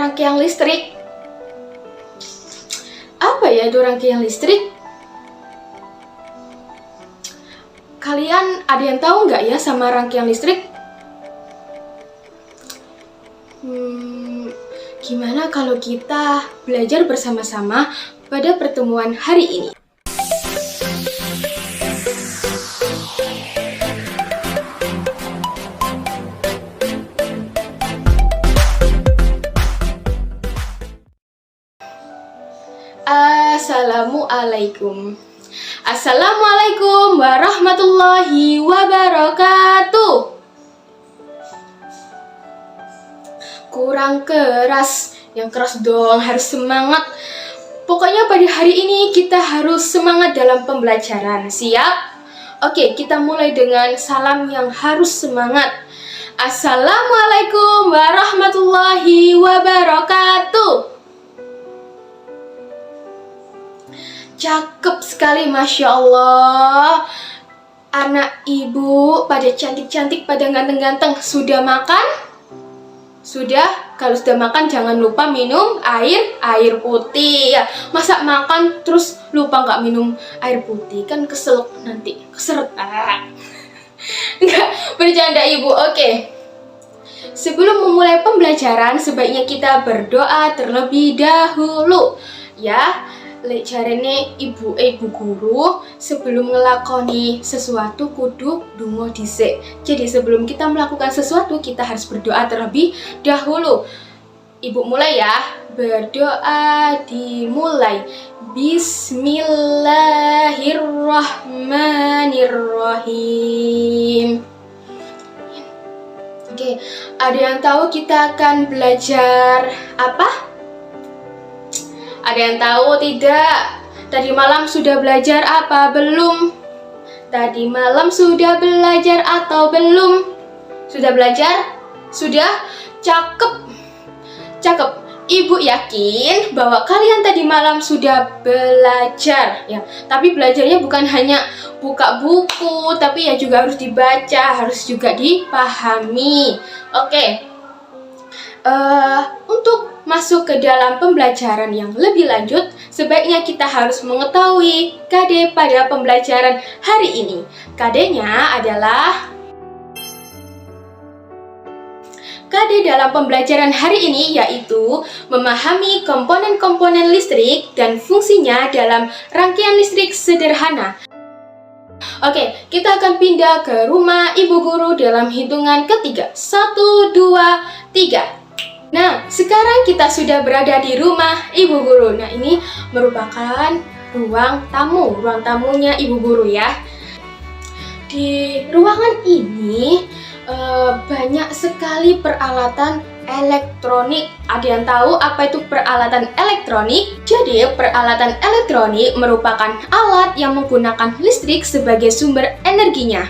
rangkaian listrik. Apa ya itu rangkaian listrik? Kalian ada yang tahu nggak ya sama rangkaian listrik? Gimana kalau kita belajar bersama-sama pada pertemuan hari ini? Assalamualaikum warahmatullahi wabarakatuh. Kurang keras, yang keras dong, harus semangat. Pokoknya pada hari ini kita harus semangat dalam pembelajaran. Siap? Oke, kita mulai dengan salam yang harus semangat. Assalamualaikum warahmatullahi wabarakatuh. Cakep sekali, Masya Allah. Anak ibu pada cantik-cantik, pada ganteng-ganteng. Sudah makan? Sudah? Kalau sudah makan jangan lupa minum air putih ya. Masa makan terus lupa nggak minum air putih? Kan kesel nanti, keseret. Nggak, bercanda ibu. Oke. Sebelum memulai pembelajaran, sebaiknya kita berdoa terlebih dahulu. Ya, carane ibu guru sebelum ngelakoni sesuatu kudu dungo dhisik. Jadi sebelum kita melakukan sesuatu kita harus berdoa terlebih dahulu. Ibu mulai ya. Berdoa dimulai. Bismillahirrahmanirrahim. Oke, ada yang tahu kita akan belajar apa? Ada yang tahu tidak? Tadi malam sudah belajar apa belum? Tadi malam sudah belajar atau belum? Sudah belajar? Sudah? Cakep. Cakep. Ibu yakin bahwa kalian tadi malam sudah belajar ya. Tapi belajarnya bukan hanya buka buku, tapi ya juga harus dibaca, harus juga dipahami. Oke. Untuk masuk ke dalam pembelajaran yang lebih lanjut, sebaiknya kita harus mengetahui KD pada pembelajaran hari ini. KD-nya adalah KD dalam pembelajaran hari ini yaitu memahami komponen-komponen listrik dan fungsinya dalam rangkaian listrik sederhana. Oke, kita akan pindah ke rumah ibu guru dalam hitungan ketiga. 1, 2, 3. Nah, sekarang kita sudah berada di rumah ibu guru. Nah, ini merupakan ruang tamunya ibu guru ya. Di ruangan ini banyak sekali peralatan elektronik. Ada yang tahu apa itu peralatan elektronik? Jadi, peralatan elektronik merupakan alat yang menggunakan listrik sebagai sumber energinya.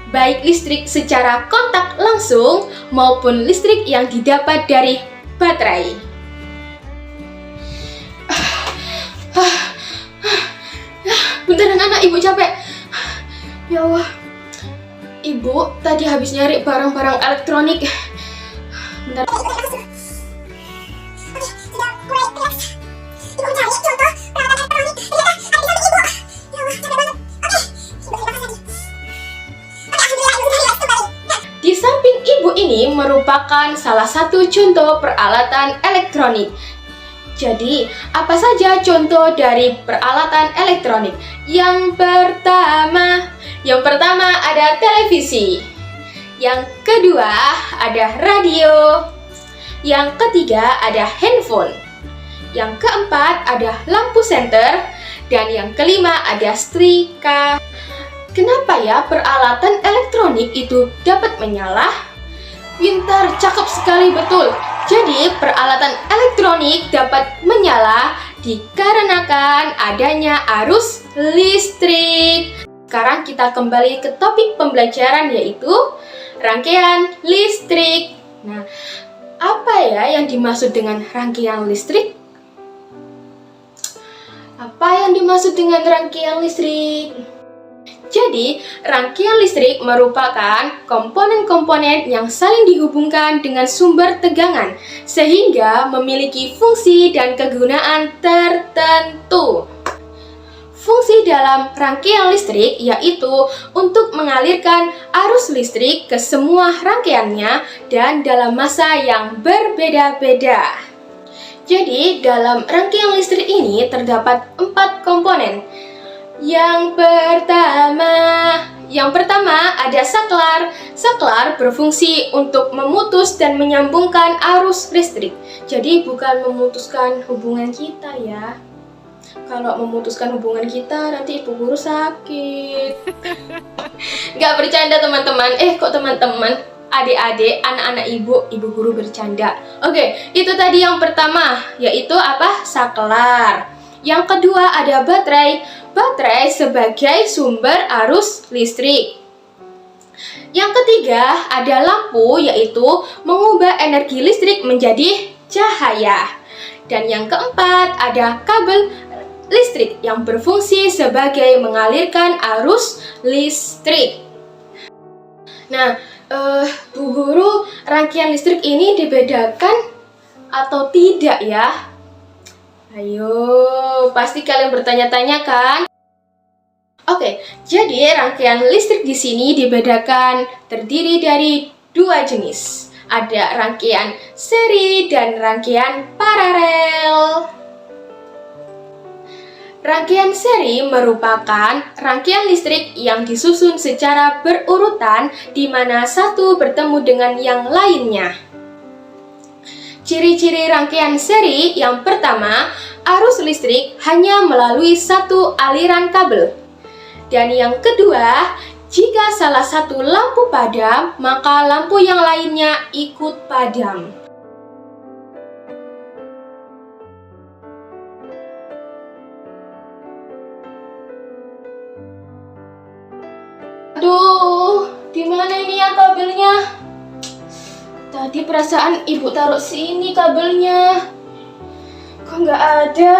Baik listrik secara kontak langsung maupun listrik yang didapat dari baterai. Beneran anak ibu capek. Ya Allah. Ibu tadi habis nyari barang-barang elektronik. Bentar. Di samping ibu ini merupakan salah satu contoh peralatan elektronik. Jadi, apa saja contoh dari peralatan elektronik? Yang pertama ada televisi. Yang kedua ada radio. Yang ketiga ada handphone. Yang keempat ada lampu senter. Dan yang kelima ada setrika. Kenapa ya peralatan elektronik itu dapat menyala? Pintar, cakep sekali, betul. Jadi peralatan elektronik dapat menyala dikarenakan adanya arus listrik. Sekarang kita kembali ke topik pembelajaran yaitu rangkaian listrik. Nah, apa ya yang dimaksud dengan rangkaian listrik? Apa yang dimaksud dengan rangkaian listrik? Jadi, rangkaian listrik merupakan komponen-komponen yang saling dihubungkan dengan sumber tegangan, sehingga memiliki fungsi dan kegunaan tertentu. Fungsi dalam rangkaian listrik yaitu untuk mengalirkan arus listrik ke semua rangkaiannya dan dalam masa yang berbeda-beda. Jadi, dalam rangkaian listrik ini terdapat 4 komponen. Yang pertama ada saklar. Saklar berfungsi untuk memutus dan menyambungkan arus listrik. Jadi bukan memutuskan hubungan kita ya. Kalau memutuskan hubungan kita nanti ibu guru sakit. Gak bercanda teman-teman. Kok teman-teman? Adik-adik, anak-anak ibu guru bercanda. Oke, itu tadi yang pertama, yaitu apa? Saklar. Yang kedua ada baterai. Baterai sebagai sumber arus listrik. Yang ketiga ada lampu, yaitu mengubah energi listrik menjadi cahaya. Dan yang keempat ada kabel listrik yang berfungsi sebagai mengalirkan arus listrik. Nah, Bu Guru, rangkaian listrik ini dibedakan atau tidak ya? Ayo, pasti kalian bertanya-tanya kan? Oke, jadi rangkaian listrik di sini dibedakan terdiri dari 2 jenis. Ada rangkaian seri dan rangkaian paralel. Rangkaian seri merupakan rangkaian listrik yang disusun secara berurutan di mana satu bertemu dengan yang lainnya. Ciri-ciri rangkaian seri yang pertama, arus listrik hanya melalui satu aliran kabel. Dan yang kedua, jika salah satu lampu padam, maka lampu yang lainnya ikut padam. Aduh, di mana ini ya kabelnya? Tadi perasaan ibu taruh sini kabelnya. Kok nggak ada?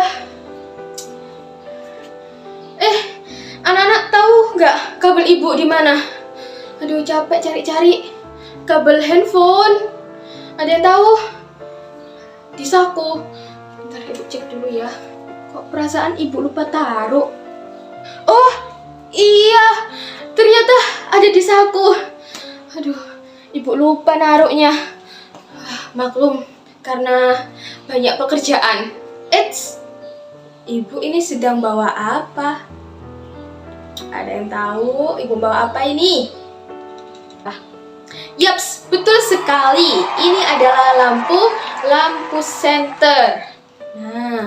Anak-anak tahu nggak kabel ibu di mana? Aduh, capek cari-cari. Kabel handphone. Ada yang tahu? Di saku. Bentar ibu cek dulu ya. Kok perasaan ibu lupa taruh? Oh, iya. Ternyata ada di saku. Aduh, ibu lupa naruhnya. Maklum, karena banyak pekerjaan. Ibu ini sedang bawa apa? Ada yang tahu ibu bawa apa ini? Yaps, betul sekali. Ini adalah lampu senter. Nah,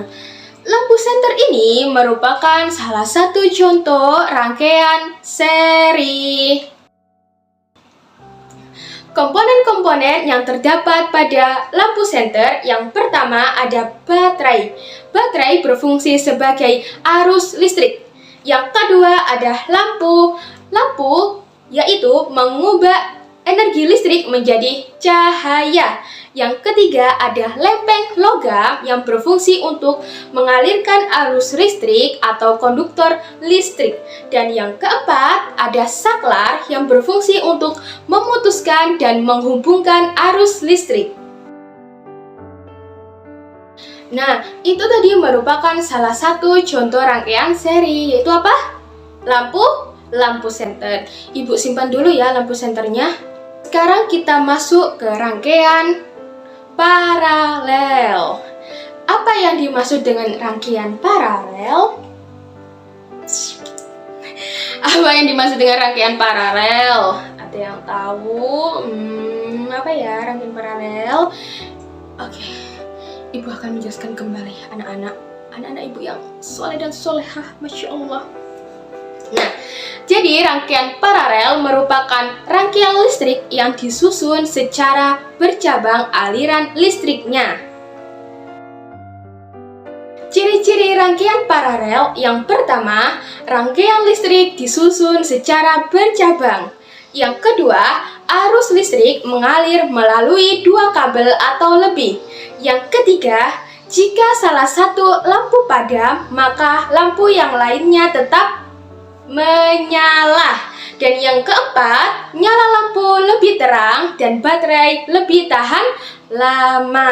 lampu senter ini merupakan salah satu contoh rangkaian seri. Komponen-komponen yang terdapat pada lampu senter yang pertama ada baterai. Baterai berfungsi sebagai arus listrik. Yang kedua ada lampu. Lampu yaitu mengubah energi listrik menjadi cahaya. Yang ketiga ada lempeng logam yang berfungsi untuk mengalirkan arus listrik atau konduktor listrik. Dan yang keempat ada saklar yang berfungsi untuk memutuskan dan menghubungkan arus listrik. Nah, itu tadi merupakan salah satu contoh rangkaian seri, yaitu apa? Lampu senter. Ibu simpan dulu ya lampu senternya. Sekarang kita masuk ke rangkaian paralel. Apa yang dimaksud dengan rangkaian paralel? Apa yang dimaksud dengan rangkaian paralel? Ada yang tahu? Apa ya rangkaian paralel? Oke, ibu akan menjelaskan kembali anak-anak ibu yang soleh dan solehah, masya Allah. Nah, jadi rangkaian paralel merupakan rangkaian listrik yang disusun secara bercabang aliran listriknya. Ciri-ciri rangkaian paralel yang pertama, rangkaian listrik disusun secara bercabang. Yang kedua, arus listrik mengalir melalui 2 kabel atau lebih. Yang ketiga, jika salah satu lampu padam, maka lampu yang lainnya tetap menyala. Dan yang keempat, nyala lampu lebih terang dan baterai lebih tahan lama.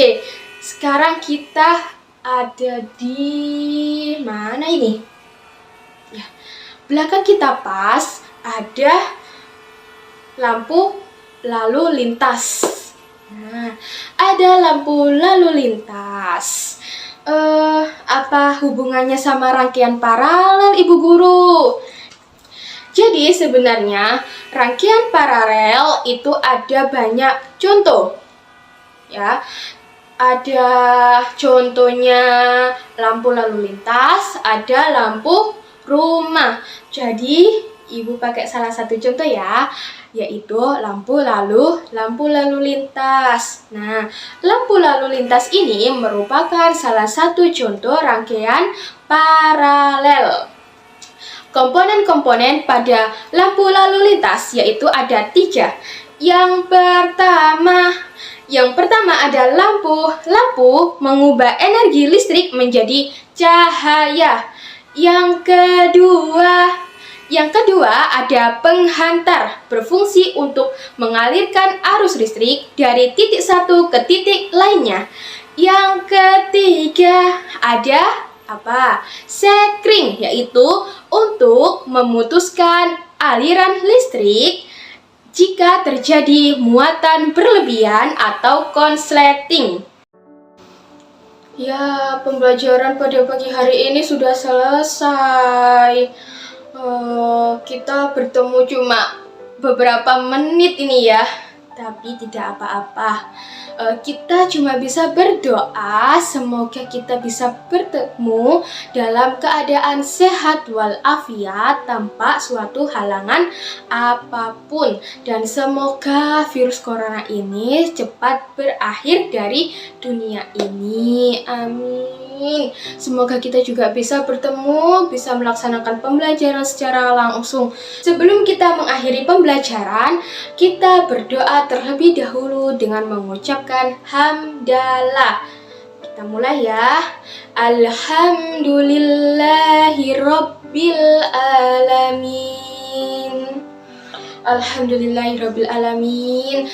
Oke, sekarang kita ada di mana ini? Ya, belakang kita pas ada lampu lalu lintas. Nah, ada lampu lalu lintas. Apa hubungannya sama rangkaian paralel, Ibu Guru? Jadi sebenarnya rangkaian paralel itu ada banyak contoh. Ya, ada contohnya lampu lalu lintas, ada lampu rumah. Jadi Ibu pakai salah satu contoh ya, yaitu lampu lalu lintas. Nah, lampu lalu lintas ini merupakan salah satu contoh rangkaian paralel. Komponen-komponen pada lampu lalu lintas yaitu ada 3. Yang pertama ada lampu. Lampu mengubah energi listrik menjadi cahaya. Yang kedua ada penghantar, berfungsi untuk mengalirkan arus listrik dari titik satu ke titik lainnya. Yang ketiga ada sekring, yaitu untuk memutuskan aliran listrik jika terjadi muatan berlebihan atau konsleting. Ya, pembelajaran pada pagi hari ini sudah selesai. Kita bertemu cuma beberapa menit ini ya, tapi tidak apa-apa. Kita cuma bisa berdoa semoga kita bisa bertemu dalam keadaan sehat walafiat tanpa suatu halangan apapun, dan semoga virus corona ini cepat berakhir dari dunia ini. Amin. Semoga kita juga bisa bertemu, bisa melaksanakan pembelajaran secara langsung. Sebelum kita mengakhiri pembelajaran, kita berdoa terlebih dahulu dengan mengucapkan hamdalah. Kita mulai ya. Alhamdulillahirabbil alamin. Alhamdulillahirabbil alamin.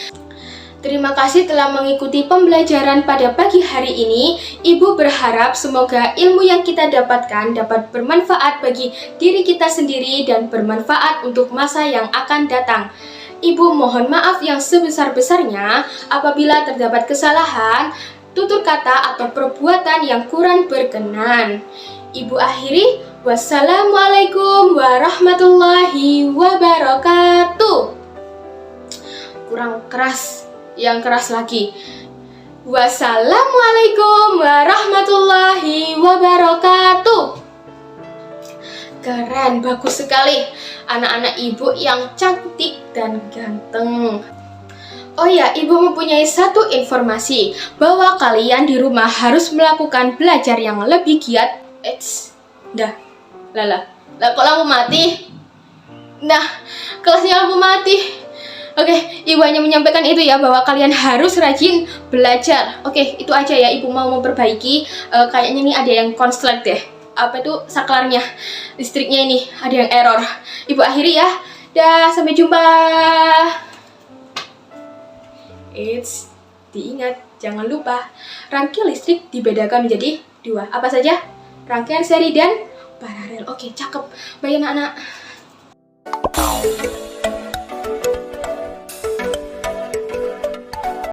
Terima kasih telah mengikuti pembelajaran pada pagi hari ini. Ibu berharap semoga ilmu yang kita dapatkan dapat bermanfaat bagi diri kita sendiri dan bermanfaat untuk masa yang akan datang. Ibu mohon maaf yang sebesar-besarnya apabila terdapat kesalahan, tutur kata atau perbuatan yang kurang berkenan. Ibu akhiri, wassalamualaikum warahmatullahi wabarakatuh. Kurang keras. Yang keras lagi. Wassalamualaikum warahmatullahi wabarakatuh. Keren, bagus sekali. Anak-anak ibu yang cantik dan ganteng. Oh ya, ibu mempunyai satu informasi bahwa kalian di rumah harus melakukan belajar yang lebih giat. Lah kok lampu mati? Nah, kelasnya lampu mati. Oke, ibu hanya menyampaikan itu ya, bahwa kalian harus rajin belajar. Oke, itu aja ya, ibu mau memperbaiki. Kayaknya nih ada yang konslet deh. Apa itu saklarnya, listriknya ini ada yang error. Ibu akhiri ya. Dah, sampai jumpa. Diingat, jangan lupa rangkaian listrik dibedakan menjadi 2. Apa saja? Rangkaian seri dan paralel. Oke, cakep. Baik anak-anak.